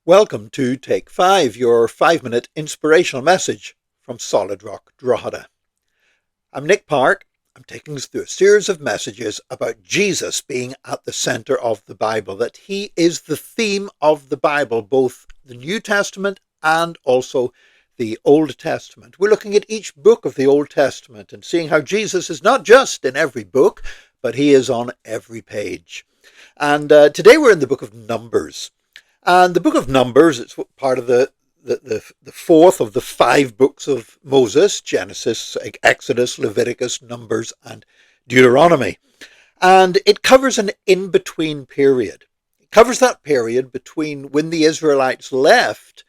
Welcome to Take 5, your 5-minute inspirational message from Solid Rock Drogheda. I'm Nick Park. I'm taking us through a series of messages about Jesus being at the center of the Bible, that he is the theme of the Bible, both the New Testament and also the Old Testament. We're looking at each book of the Old Testament and seeing how Jesus is not just in every book, but he is on every page. And today we're in the book of Numbers. And the book of Numbers, it's part of the fourth of the 5 books of Moses: Genesis, Exodus, Leviticus, Numbers, and Deuteronomy. And it covers an in-between period. It covers that period between when the Israelites left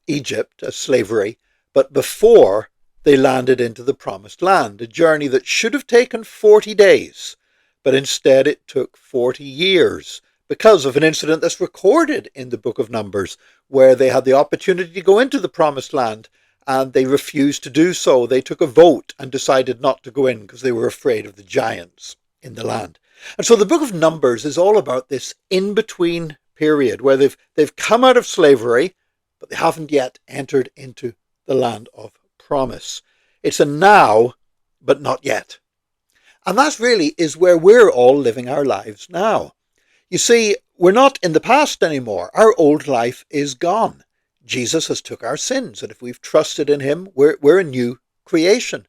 Egypt as slavery, but before they landed into the Promised Land, a journey that should have taken 40 days, but instead it took 40 years. Because of an incident that's recorded in the book of Numbers, where they had the opportunity to go into the Promised Land and they refused to do so. They took a vote and decided not to go in because they were afraid of the giants in the land. And so the book of Numbers is all about this in-between period where they've come out of slavery, but they haven't yet entered into the land of promise. It's a now, but not yet. And that really is where we're all living our lives now. You see, we're not in the past anymore. Our old life is gone. Jesus has took our sins, and if we've trusted in him, we're a new creation.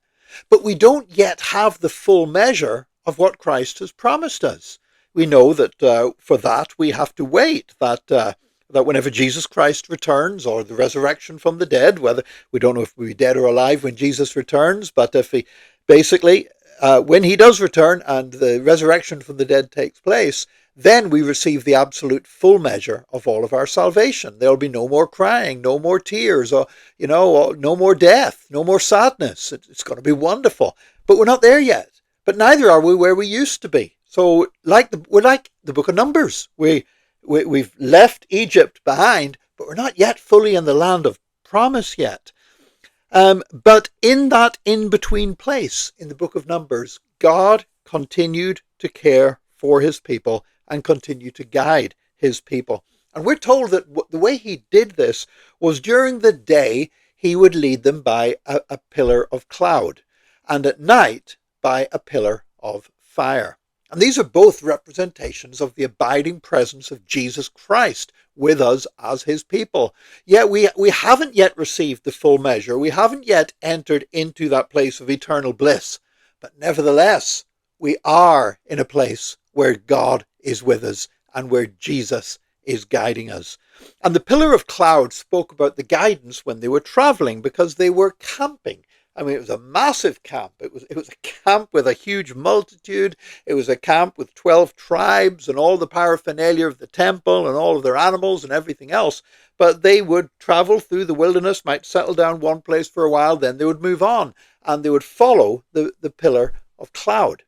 But we don't yet have the full measure of what Christ has promised us. We know that for that we have to wait, that whenever Jesus Christ returns, or the resurrection from the dead, whether we don't know if we'll be dead or alive when Jesus returns, but if he basically, when he does return and the resurrection from the dead takes place, then we receive the absolute full measure of all of our salvation. There'll be no more crying, no more tears, or no more death, no more sadness. It's going to be wonderful. But we're not there yet. But neither are we where we used to be. So we're like the book of Numbers. We've left Egypt behind, but we're not yet fully in the land of promise yet. But in that in-between place in the book of Numbers, God continued to care for his people and continue to guide his people. And we're told that the way he did this was during the day he would lead them by a pillar of cloud, and at night by a pillar of fire. And these are both representations of the abiding presence of Jesus Christ with us as his people. Yet we haven't yet received the full measure. We haven't yet entered into that place of eternal bliss. But nevertheless, we are in a place where God is with us and where Jesus is guiding us. And the pillar of cloud spoke about the guidance when they were traveling, because they were camping. I mean, it was a massive camp. It was a camp with a huge multitude. It was a camp with 12 tribes and all the paraphernalia of the temple and all of their animals and everything else. But they would travel through the wilderness, might settle down one place for a while, then they would move on, and they would follow the pillar of cloud.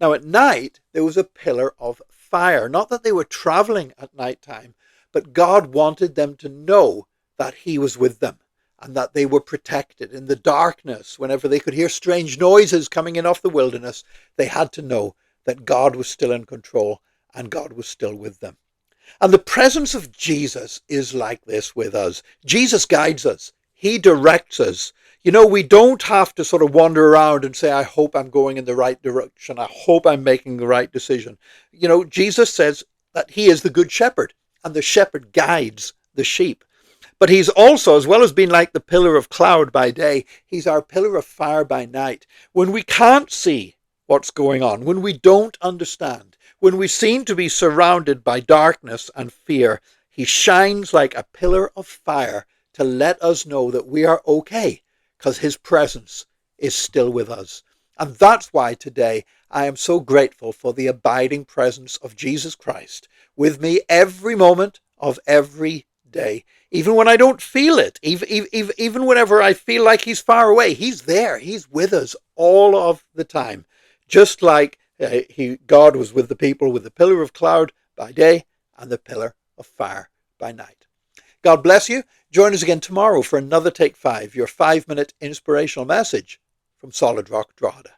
Now at night, there was a pillar of fire. Not that they were traveling at night time, but God wanted them to know that he was with them and that they were protected in the darkness. Whenever they could hear strange noises coming in off the wilderness, they had to know that God was still in control and God was still with them. And the presence of Jesus is like this with us. Jesus guides us. He directs us. We don't have to sort of wander around and say, I hope I'm going in the right direction. I hope I'm making the right decision. Jesus says that he is the good shepherd, and the shepherd guides the sheep. But he's also, as well as being like the pillar of cloud by day, he's our pillar of fire by night. When we can't see what's going on, when we don't understand, when we seem to be surrounded by darkness and fear, he shines like a pillar of fire to let us know that we are okay, because his presence is still with us. And that's why today I am so grateful for the abiding presence of Jesus Christ with me every moment of every day. Even when I don't feel it, even whenever I feel like he's far away, he's there. He's with us all of the time. Just like God was with the people with the pillar of cloud by day and the pillar of fire by night. God bless you. Join us again tomorrow for another Take 5, your 5-minute inspirational message from Solid Rock Drogheda.